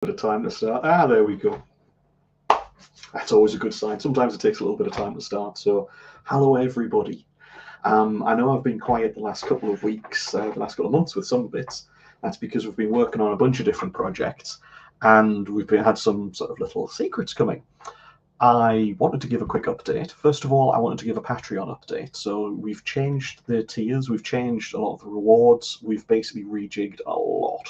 Bit of time to start. There we go. That's always a good sign. Sometimes it takes a little bit of time to start. So, hello everybody. I know I've been quiet the last couple of weeks, the last couple of months with some bits. That's because we've been working on a bunch of different projects, and had some sort of little secrets coming. I wanted to give a quick update. First of all, I wanted to give a Patreon update. So we've changed the tiers, we've changed a lot of the rewards, we've basically rejigged a lot.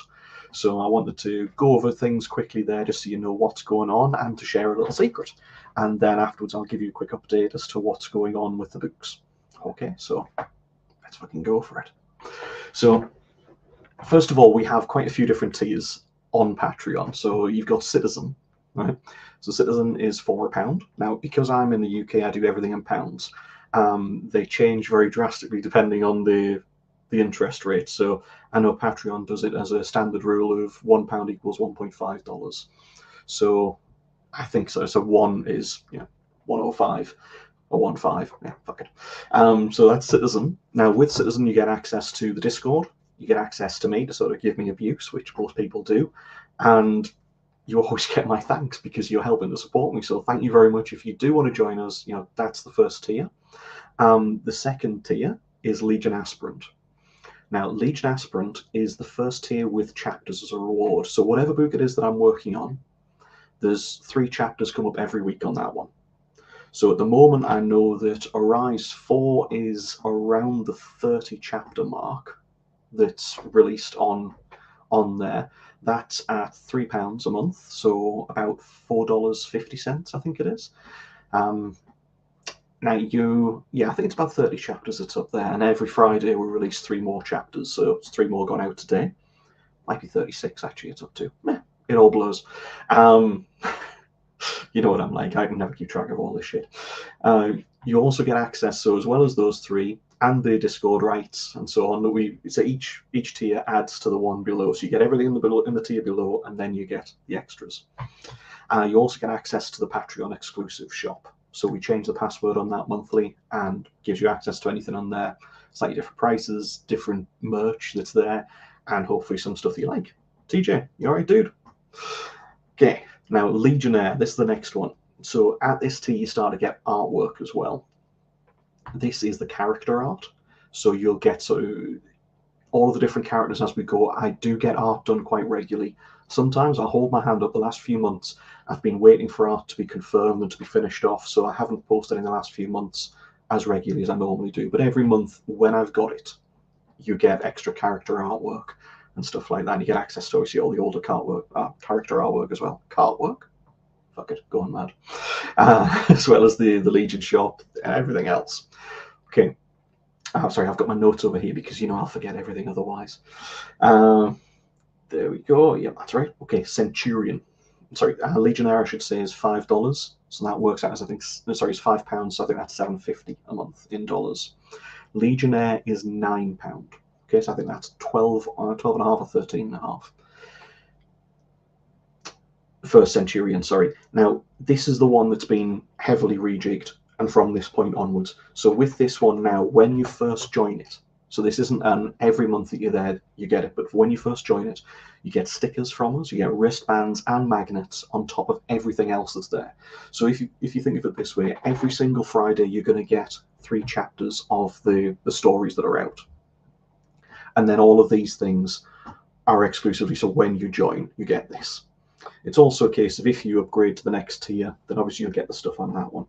So I wanted to go over things quickly there just so you know what's going on and to share a little secret. And then afterwards I'll give you a quick update as to what's going on with the books. Okay, so let's fucking go for it. So first of all, we have quite a few different tiers on Patreon. So you've got Citizen, right? So Citizen is £4. Now, because I'm in the UK, I do everything in pounds. They change very drastically depending on the interest rate. So I know Patreon does it as a standard rule of £1 equals $1.5. So I think so. So one is 105 or 15. Yeah, fuck it. So that's Citizen. Now with Citizen, you get access to the Discord. You get access to me to sort of give me abuse, which most people do, and you always get my thanks because you're helping to support me. So thank you very much. If you do want to join us, that's the first tier. The second tier is Legion Aspirant. Now, Legion Aspirant is the first tier with chapters as a reward. So whatever book it is that I'm working on, there's 3 chapters come up every week on that one. So at the moment, I know that Arise 4 is around the 30 chapter mark that's released on there. That's at £3 a month, so about $4.50, I think it is. Now I think it's about 30 chapters that's up there, and every Friday we release 3 more chapters, so it's 3 more gone out today. Might be 36 actually. It's up to. It all blurs. You know what I'm like. I can never keep track of all this shit. You also get access, so as well as those 3 and the Discord rights and so on, so each tier adds to the one below. So you get everything in the tier below, and then you get the extras. You also get access to the Patreon exclusive shop. So we change the password on that monthly and gives you access to anything on there. Slightly different prices, different merch that's there, and hopefully some stuff that you like. TJ, you alright, dude? Okay, now Legionnaire, this is the next one. So at this tier you start to get artwork as well. This is the character art. So you'll get all of the different characters as we go. I do get art done quite regularly. Sometimes I hold my hand up. The last few months, I've been waiting for art to be confirmed and to be finished off, so I haven't posted in the last few months as regularly as I normally do. But every month, when I've got it, you get extra character artwork and stuff like that. And you get access to obviously all the older character artwork as well. Cartwork? Fuck it, going mad. As well as the Legion shop and everything else. Okay. Sorry, I've got my notes over here because I'll forget everything otherwise. There we go. Yeah, that's right. Okay, Centurion. Sorry, Legionnaire, I should say, is $5. So that works out as, it's £5. So I think that's $7.50 a month in dollars. Legionnaire is £9. Okay, so I think that's 12 and a half or 13 and a half. First Centurion, sorry. Now, this is the one that's been heavily rejigged, and from this point onwards. So with this one now, when you first join it, so this isn't an every month that you're there, you get it, but when you first join it, you get stickers from us, you get wristbands and magnets on top of everything else that's there. So if you think of it this way, every single Friday you're going to get 3 chapters of the stories that are out. And then all of these things are exclusively, so when you join, you get this. It's also a case of if you upgrade to the next tier, then obviously you'll get the stuff on that one.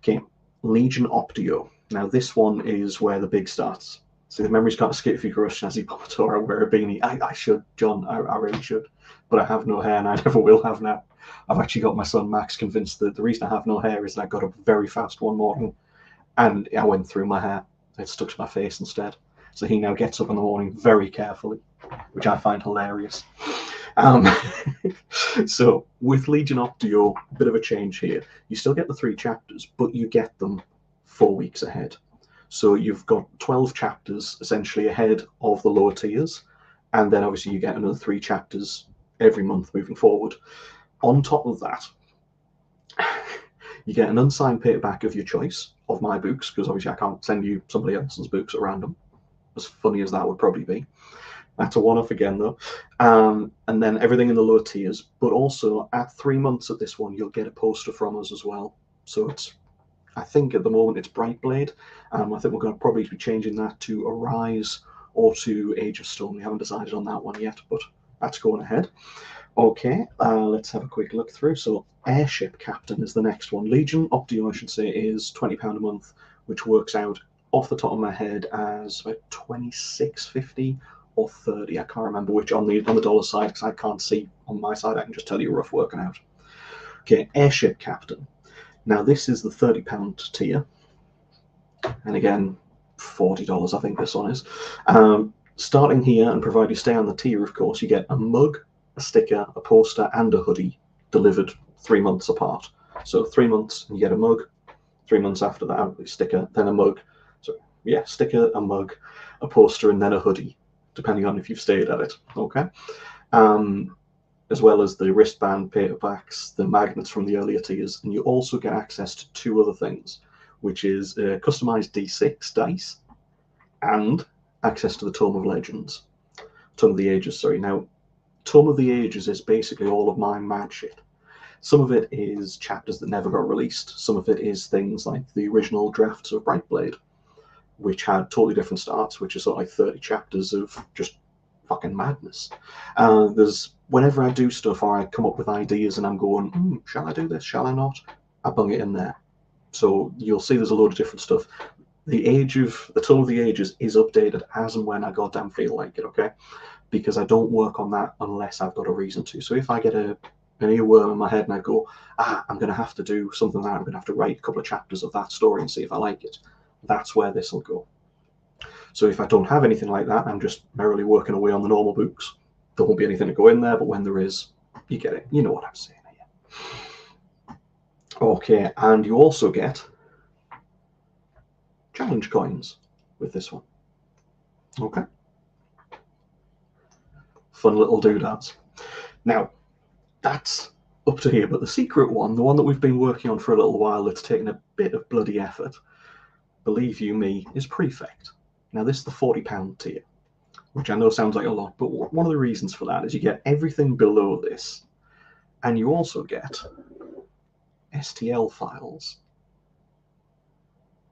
Okay, Legion Optio. Now this one is where the big starts. So the memories can't escape if you crush Nazi Pompadour or wear a beanie. I should, John, I really should. But I have no hair and I never will have now. I've actually got my son Max convinced that the reason I have no hair is that I got up very fast one morning and I went through my hair. It stuck to my face instead. So he now gets up in the morning very carefully, which I find hilarious. So with Legion Optio, a bit of a change here. You still get the 3 chapters, but you get them 4 weeks ahead. So you've got 12 chapters essentially ahead of the lower tiers, and then obviously you get another 3 chapters every month moving forward. On top of that, you get an unsigned paperback of your choice of my books, because obviously I can't send you somebody else's books at random, as funny as that would probably be. That's a one-off again, though. And then everything in the lower tiers. But also, at 3 months at this one, you'll get a poster from us as well. So it's, I think at the moment, it's Brightblade. I think we're going to probably be changing that to Arise or to Age of Stone. We haven't decided on that one yet, but that's going ahead. Okay, let's have a quick look through. So Airship Captain is the next one. Legion Optio, I should say, is £20 a month, which works out off the top of my head as about $26.50 or 30. I can't remember which on the dollar side because I can't see on my side. I can just tell you rough working out. Okay, Airship Captain. Now this is the £30 tier, and again, $40 I think this one is. Starting here, and provided you stay on the tier, of course, you get a mug, a sticker, a poster, and a hoodie delivered 3 months apart. So 3 months, and you get a mug. 3 months after that, a sticker, then a mug. So yeah, sticker, a mug, a poster, and then a hoodie, depending on if you've stayed at it. Okay. As well as the wristband, paperbacks, the magnets from the earlier tiers, and you also get access to 2 other things, which is customized D6 dice and access to the Tome of Legends. Tome of the Ages, sorry. Now, Tome of the Ages is basically all of my mad shit. Some of it is chapters that never got released. Some of it is things like the original drafts of Brightblade, which had totally different starts, which is sort of like 30 chapters of just fucking madness. Whenever I do stuff or I come up with ideas and I'm going, shall I do this? Shall I not? I bung it in there. So you'll see there's a load of different stuff. The Tome of the Ages is updated as and when I goddamn feel like it, okay? Because I don't work on that unless I've got a reason to. So if I get an earworm in my head and I go, I'm going to have to do something like that, I'm going to have to write a couple of chapters of that story and see if I like it, that's where this will go. So if I don't have anything like that, I'm just merrily working away on the normal books. There won't be anything to go in there, but when there is, you get it. You know what I'm saying here. Okay, and you also get challenge coins with this one. Okay. Fun little doodads. Now, that's up to here, but the secret one, the one that we've been working on for a little while that's taken a bit of bloody effort, believe you me, is Prefect. Now, this is the £40 tier, which I know sounds like a lot, but one of the reasons for that is you get everything below this, and you also get STL files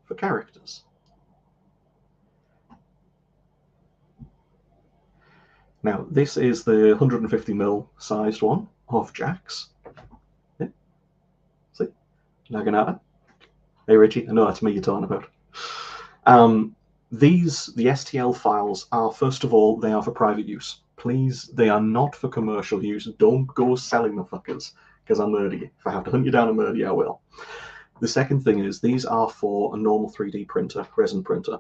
for characters. Now, this is the 150mm sized one of Jax. Yeah. See? Naginata. Hey, Richie, I know that's me you're talking about. The STL files are, first of all, they are for private use. Please, they are not for commercial use. Don't go selling the fuckers, because I'll murder you. If I have to hunt you down and murder you, I will. The second thing is, these are for a normal 3D printer, resin printer.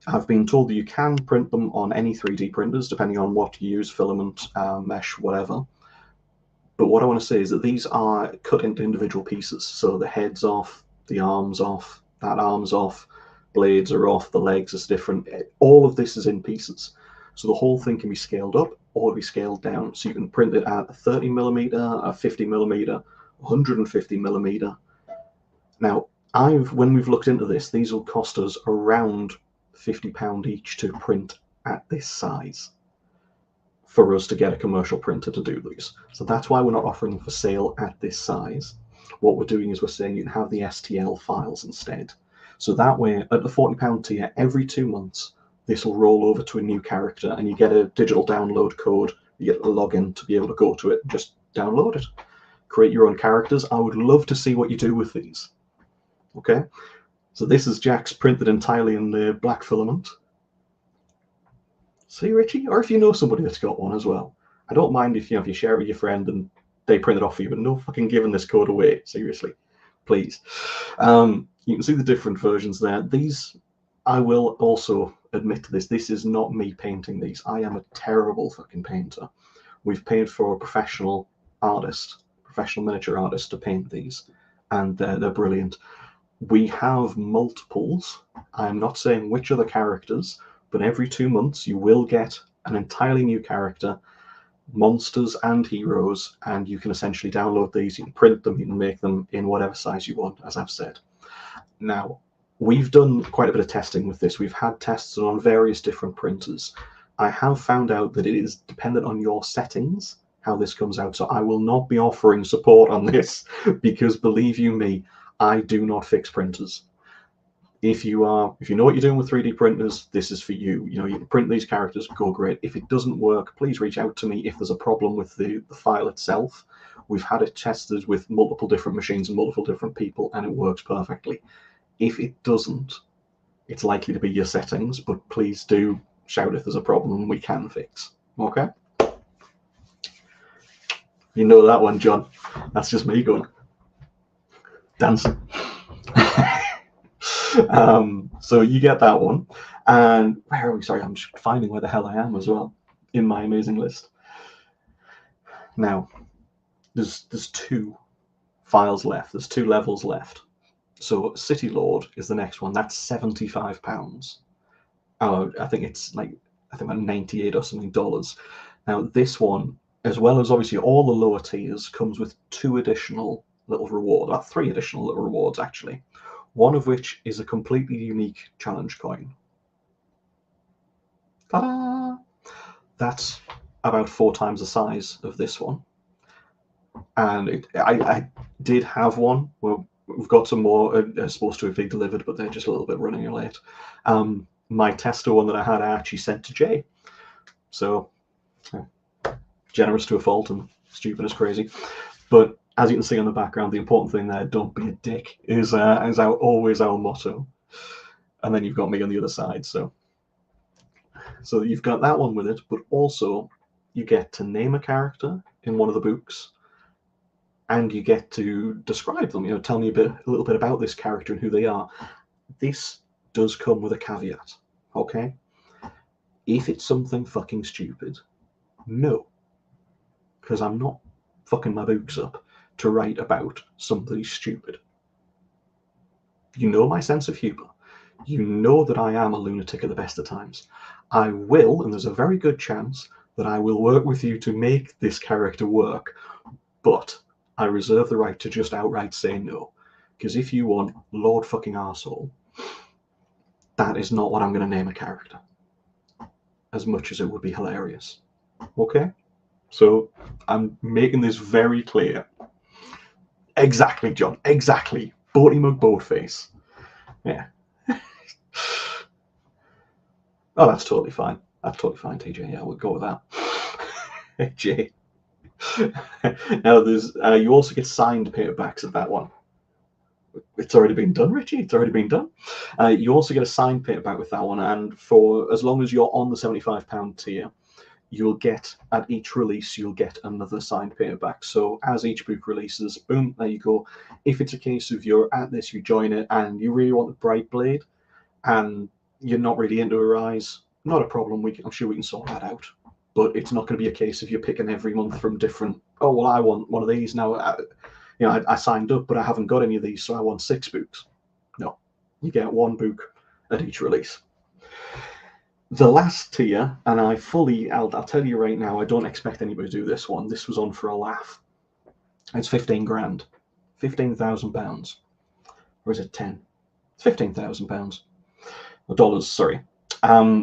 I've been told that you can print them on any 3D printers, depending on what you use, filament, mesh, whatever. But what I want to say is that these are cut into individual pieces. So the head's off, the arm's off, that arm's off, blades are off, the legs is different. All of this is in pieces. So the whole thing can be scaled up or be scaled down. So you can print it at a 30mm, a 50mm, 150mm. Now, when we've looked into this, these will cost us around £50 each to print at this size for us to get a commercial printer to do these. So that's why we're not offering them for sale at this size. What we're doing is we're saying you can have the STL files instead. So that way, at the £40 tier, every 2 months, this will roll over to a new character and you get a digital download code, you get a login to be able to go to it and just download it. Create your own characters. I would love to see what you do with these. Okay? So this is Jax printed entirely in the black filament. See, Richie? Or if you know somebody that's got one as well. I don't mind if you share it with your friend and they print it off for you, but no fucking giving this code away. Seriously. Please. You can see the different versions there. These, I will also admit to this, this is not me painting these. I am a terrible fucking painter. We've paid for a professional artist, professional miniature artist to paint these, and they're brilliant. We have multiples. I'm not saying which are the characters, but every 2 months you will get an entirely new character, monsters and heroes, and you can essentially download these, you can print them, you can make them in whatever size you want, as I've said. Now, we've done quite a bit of testing with this. We've had tests on various different printers. I have found out that it is dependent on your settings how this comes out. So I will not be offering support on this because believe you me, I do not fix printers. If you know what you're doing with 3D printers, this is for you. You know, you can print these characters, go great. If it doesn't work, please reach out to me if there's a problem with the file itself. We've had it tested with multiple different machines and multiple different people, and it works perfectly. If it doesn't, it's likely to be your settings, but please do shout if there's a problem we can fix. Okay? You know that one, John. That's just me going dancing. So you get that one. And where are we? Sorry, I'm just finding where the hell I am as well in my amazing list. Now, there's 2 files left. There's 2 levels left. So City Lord is the next one. That's £75. Oh, I think it's like about 98 or something dollars. Now this one, as well as obviously all the lower tiers, comes with 2 additional little rewards. About 3 additional little rewards actually. One of which is a completely unique challenge coin. Ta-da! That's about 4 times the size of this one. And I did have one. Well, we've got some more supposed to be delivered, but they're just a little bit running late. My tester one that I had, I actually sent to Jay. So generous to a fault and stupid as crazy. But as you can see on the background, the important thing there, don't be a dick, is always our motto. And then you've got me on the other side. So you've got that one with it, but also you get to name a character in one of the books, and you get to describe them. You know, tell me a little bit about this character and who they are. This does come with a caveat, okay? If it's something fucking stupid, no, because I'm not fucking my books up to write about somebody stupid. You know my sense of humor. You know that I am a lunatic at the best of times. I will, and there's a very good chance that I will work with you to make this character work, but I reserve the right to just outright say no. Because if you want Lord fucking arsehole, that is not what I'm going to name a character. As much as it would be hilarious. Okay? So I'm making this very clear. Exactly, John. Exactly. Boaty mug boatface. Yeah. Oh, that's totally fine. That's totally fine, TJ. Yeah, we'll go with that. Jay. Now, there's you also get signed paperbacks of that one. It's already been done, Richie. It's already been done. You also get a signed paperback with that one, and for as long as you're on the £75 tier, you'll get, at each release, you'll get another signed paperback. So as each book releases, boom, there you go. If it's a case of you're at this, you join it, and you really want the Bright Blade, and you're not really into a Rise, not a problem. I'm sure we can sort that out. But it's not going to be a case of you're picking every month from different, oh, well, I want one of these. Now, I signed up, but I haven't got any of these, so I want 6 books. No, you get 1 book at each release. The last tier, and I'll tell you right now, I don't expect anybody to do this one. This was on for a laugh. It's 15 grand. £15,000. Or is it 10? It's £15,000. Or dollars, sorry.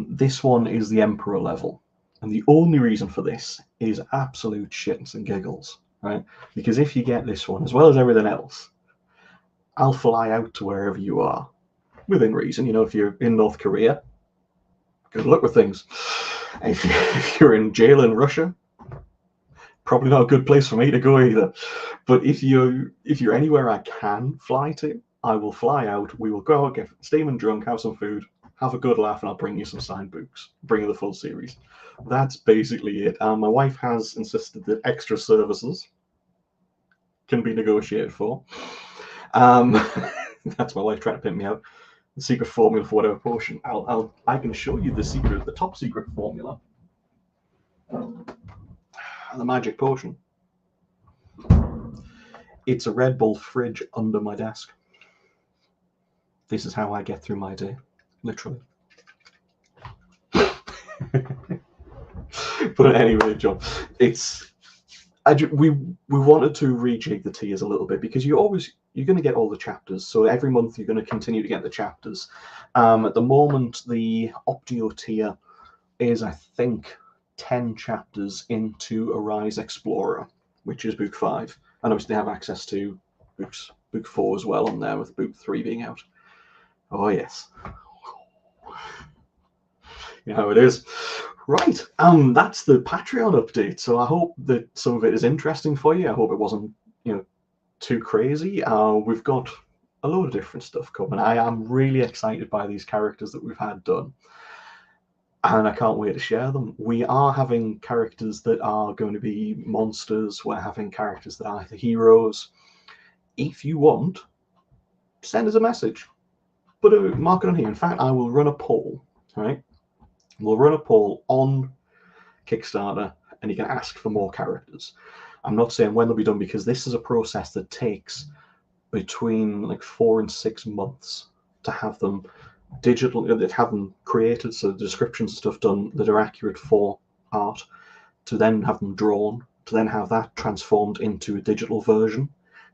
This one is the Emperor level. And the only reason for this is absolute shits and giggles, right? Because if you get this one, as well as everything else, I'll fly out to wherever you are, within reason. You know, if you're in North Korea, good luck with things. If you're in jail in Russia, probably not a good place for me to go either. But if you're anywhere I can fly to, I will fly out. We will go out, get steaming drunk, have some food, have a good laugh, and I'll bring you some signed books. Bring you the full series. That's basically it. My wife has insisted that extra services can be negotiated for. That's my wife trying to pimp me out. The secret formula for whatever potion. I can show you the top secret formula. The magic potion. It's a Red Bull fridge under my desk. This is how I get through my day, literally. But anyway, John, we wanted to rejig the tiers a little bit because you're going to get all the chapters. So every month you're going to continue to get the chapters. At the moment, the Optio tier is, I think, 10 chapters into Arise Explorer, which is book 5. And obviously they have access to book 4 as well on there, with book 3 being out. Oh yes. You know how it is. Right, that's the Patreon update. So I hope that some of it is interesting for you. I hope it wasn't, too crazy. We've got a load of different stuff coming. I am really excited by these characters that we've had done, and I can't wait to share them. We are having characters that are going to be monsters. We're having characters that are the heroes. If you want, send us a message. Put a mark it on here. In fact, I will run a poll. Right, we'll run a poll on Kickstarter, and you can ask for more characters. I'm not saying when they'll be done, because this is a process that takes between like 4 and 6 months to have them digital, have them created, so the descriptions and stuff done that are accurate for art, to then have them drawn, to then have that transformed into a digital version,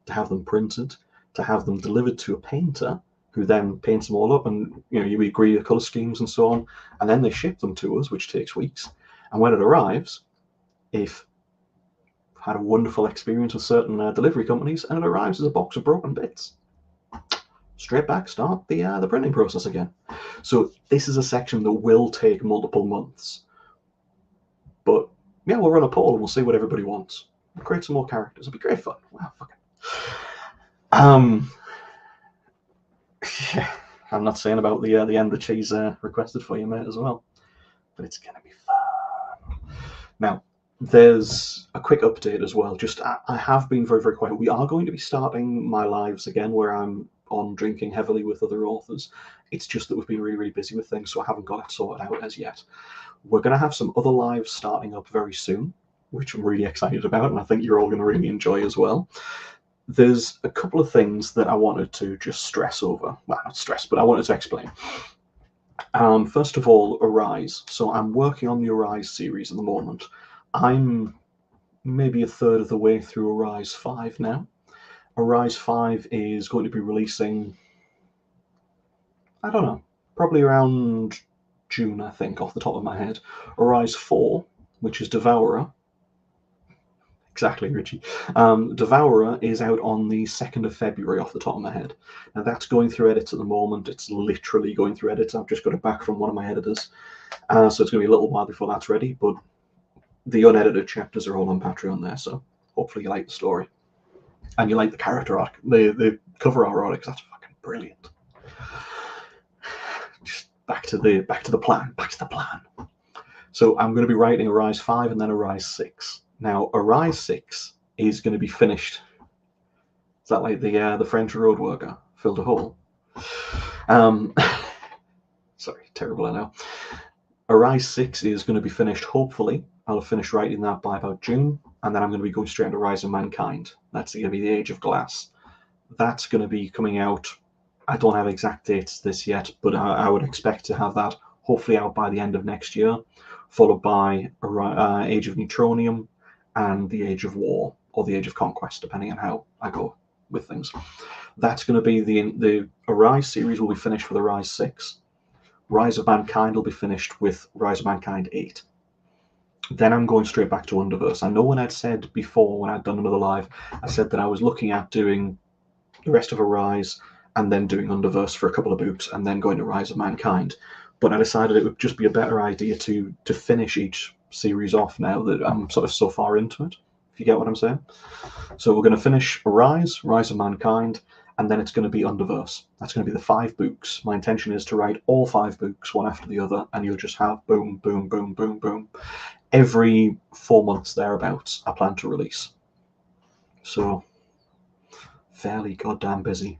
to have them printed, to have them delivered to a painter, who then paints them all up, and you agree the color schemes and so on, and then they ship them to us, which takes weeks. And when it arrives, if had a wonderful experience with certain delivery companies, and it arrives as a box of broken bits, straight back, start the printing process again. So this is a section that will take multiple months, but yeah, we'll run a poll and we'll see what everybody wants. We'll create some more characters. It'll be great fun. Wow, fuck it. Yeah, I'm not saying about the end that she's requested for you, mate, as well, but it's gonna be fun. Now, there's a quick update as well. Just I have been very, very quiet. We are going to be starting my lives again, where I'm on drinking heavily with other authors. It's just that we've been really, really busy with things, so I haven't got it sorted out as yet. We're going to have some other lives starting up very soon, which I'm really excited about, and I think you're all going to really enjoy as well. There's a couple of things that I wanted to just stress over. Well, not stress, but I wanted to explain. First of all, Arise. So I'm working on the Arise series at the moment. I'm maybe a third of the way through Arise 5 now. Arise 5 is going to be releasing, I don't know, probably around June, I think, off the top of my head. Arise 4, which is Devourer. Exactly, Richie. Devourer is out on the 2nd of February off the top of my head. Now that's going through edits at the moment. It's literally going through edits. I've just got it back from one of my editors. So it's going to be a little while before that's ready, but the unedited chapters are all on Patreon there, so hopefully you like the story. And you like the character art, the cover art, because that's fucking brilliant. Just back to the plan. So I'm going to be writing Arise 5 and then Arise 6. Now, Arise 6 is going to be finished. Is that like the French road worker filled a hole? Sorry, terrible I know. Arise 6 is going to be finished, hopefully. I'll have finished writing that by about June, and then I'm going to be going straight into Rise of Mankind. That's going to be the Age of Glass. That's going to be coming out. I don't have exact dates this yet, but I would expect to have that hopefully out by the end of next year, followed by Age of Neutronium and the Age of War, or the Age of Conquest, depending on how I go with things. That's going to be the Arise series will be finished with Arise 6. Rise of Mankind will be finished with Rise of Mankind 8. Then I'm going straight back to Underverse. I know when I'd said before, when I'd done another live, I said that I was looking at doing the rest of Arise and then doing Underverse for a couple of books and then going to Rise of Mankind. But I decided it would just be a better idea to finish each series off now that I'm sort of so far into it, if you get what I'm saying. So we're going to finish Rise of Mankind, and then it's going to be Underverse. That's going to be the 5 books. My intention is to write all 5 books, one after the other, and you'll just have boom, boom, boom, boom, boom. Every 4 months thereabouts, I plan to release. So, fairly goddamn busy.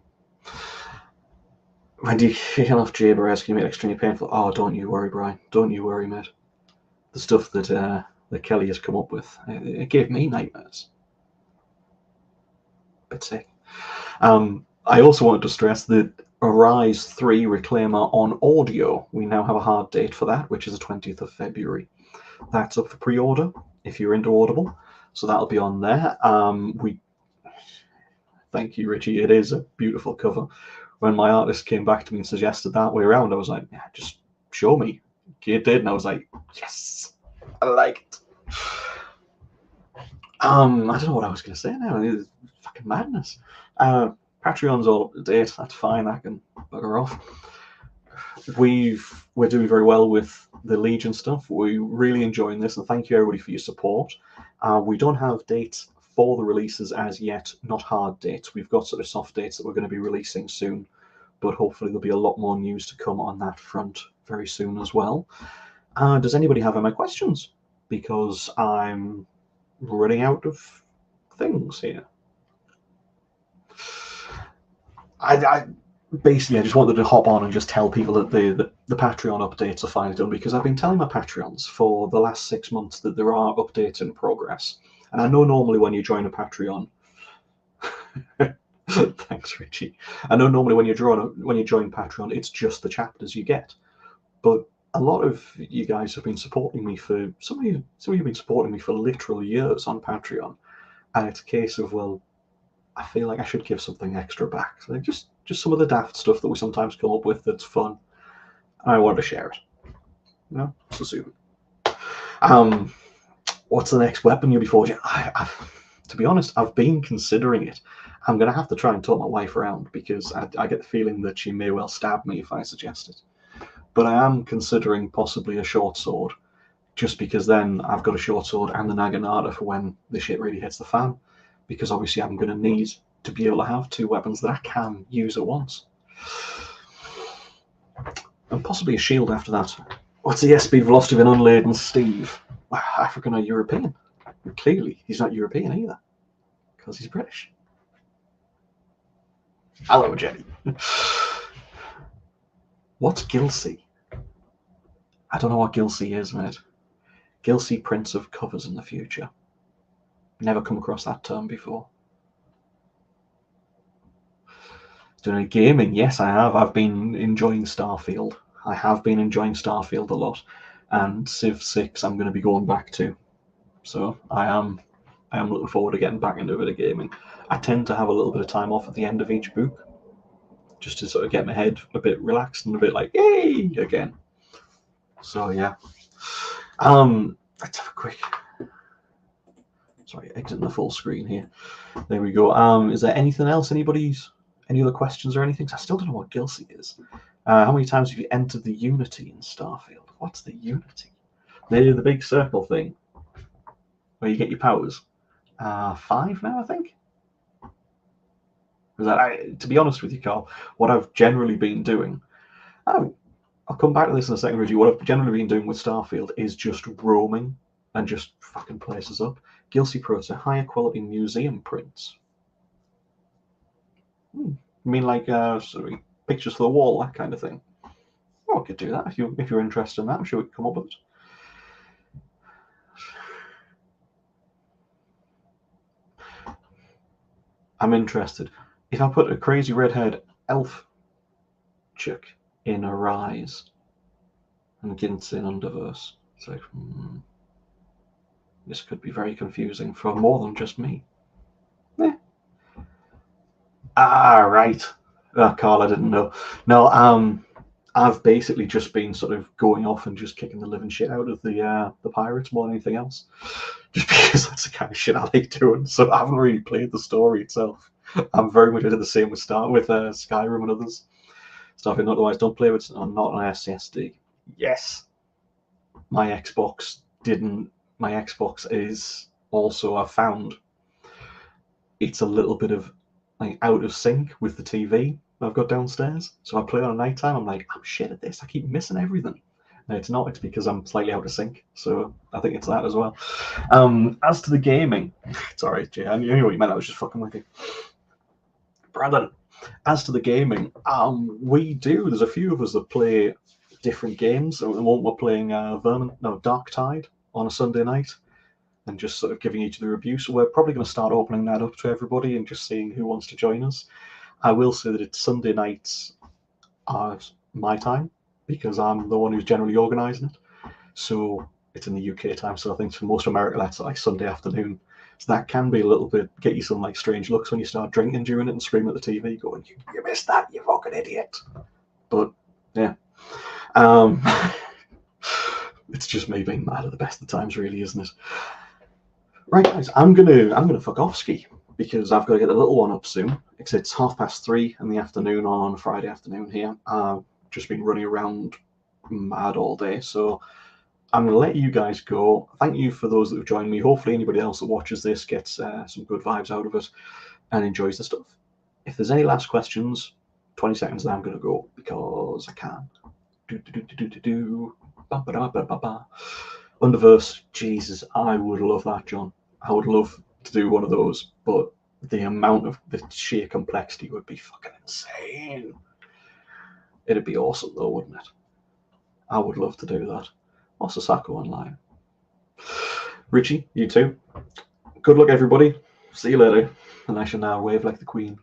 When do you feel off Jaber asking me extremely painful? Oh, don't you worry, Brian. Don't you worry, mate. The stuff that Kelly has come up with, it gave me nightmares. Bit sick. I also wanted to stress that Arise 3 Reclaimer on audio, we now have a hard date for that, which is the 20th of February. That's up for pre-order if you're into Audible, so that'll be on there. Thank you, Richie. It is a beautiful cover. When my artist came back to me and suggested that way around, I was like, yeah, just show me. It did, and I was like, yes, I like it. I don't know what I was going to say now. It's fucking madness. Patreon's all up to date. That's fine. I can bugger off. We're doing very well with the Legion stuff. We're really enjoying this, and thank you everybody for your support. We don't have dates for the releases as yet, not hard dates. We've got sort of soft dates that we're going to be releasing soon, but hopefully there'll be a lot more news to come on that front very soon as well. Does anybody have any questions? Because I'm running out of things here. I basically, I just wanted to hop on and just tell people that the Patreon updates are finally done, because I've been telling my Patreons for the last 6 months that there are updates in progress. And I know normally when you join a Patreon, thanks Richie. I know normally when you join Patreon, it's just the chapters you get. But a lot of you guys have been supporting me for some of you have been supporting me for literal years on Patreon, and it's a case of, well, I feel like I should give something extra back. So just some of the daft stuff that we sometimes come up with that's fun. I want to share it. You know, so soon. What's the next weapon you'll be forging? To be honest, I've been considering it. I'm going to have to try and talk my wife around, because I get the feeling that she may well stab me if I suggest it. But I am considering possibly a short sword, just because then I've got a short sword and the Naginata for when the shit really hits the fan. Because obviously I'm going to need to be able to have 2 weapons that I can use at once. And possibly a shield after that. What's the S-speed velocity of an unladen Steve? African or European? Clearly, he's not European either, because he's British. Hello, Jenny. What's Gilsey? I don't know what Gilsey is, mate. Gilsey prints of covers in the future. Never come across that term before. Doing any gaming? Yes, I have. I've been enjoying Starfield. I have been enjoying Starfield a lot, and Civ 6 I'm going to be going back to. So I am looking forward to getting back into a bit of gaming. I tend to have a little bit of time off at the end of each book, just to sort of get my head a bit relaxed and a bit like, yay, again. So yeah. Let's have a quick... Sorry, exiting the full screen here. There we go. Is there anything else? Any other questions or anything? I still don't know what Gilsey is. How many times have you entered the Unity in Starfield? What's the Unity? The big circle thing where you get your powers. 5 now, I think. To be honest with you, Carl, what I've generally been doing, I'll come back to this in a second, Reggie. What I've generally been doing with Starfield is just roaming and just fucking places up. Gilsey Pros are higher quality museum prints. You mean like pictures for the wall, that kind of thing? Oh, I could do that if you're interested in that. I'm sure we could come up with it. I'm interested. If I put a crazy red-haired elf chick in a Rise and Gints in Underverse, it's like, this could be very confusing for more than just me. Right. Carl, I didn't know. No, I've basically just been sort of going off and just kicking the living shit out of the pirates more than anything else, just because that's the kind of shit I like doing. So I haven't really played the story itself. I'm very much into the same with Skyrim and others. Stuff in otherwise don't play with not on SSD. Yes, my Xbox didn't. My Xbox is also, I've found, it's a little bit of like out of sync with the TV I've got downstairs. So I play on a night time. I'm like, I'm shit at this. I keep missing everything. No, it's not. It's because I'm slightly out of sync. So I think it's that as well. As to the gaming, sorry, Jay, I knew what you meant. I was just fucking with you, Brandon. As to the gaming, there's a few of us that play different games. At the moment, we're playing Dark Tide on a Sunday night, and just sort of giving each other reviews. So we're probably going to start opening that up to everybody and just seeing who wants to join us. I will say that it's Sunday nights are my time, because I'm the one who's generally organising it. So it's in the UK time. So I think for most of America, that's like Sunday afternoon. So that can be a little bit, get you some like strange looks when you start drinking during it and screaming at the TV going, you missed that, you fucking idiot. But yeah. It's just me being mad at the best of times, really, isn't it? Right, guys, I'm gonna fuck off ski because I've got to get the little one up soon. It's 3:30 in the afternoon on Friday afternoon here. I've just been running around mad all day, so I'm gonna let you guys go. Thank you for those that have joined me. Hopefully, anybody else that watches this gets some good vibes out of it and enjoys the stuff. If there's any last questions, 20 seconds, and I'm gonna go because I can. Underverse, Jesus, I would love that, John. I would love to do one of those, but the amount of the sheer complexity would be fucking insane. It'd be awesome though, wouldn't it? I would love to do that. Or Sasako Online. Richie, you too. Good luck, everybody. See you later. And I shall now wave like the Queen.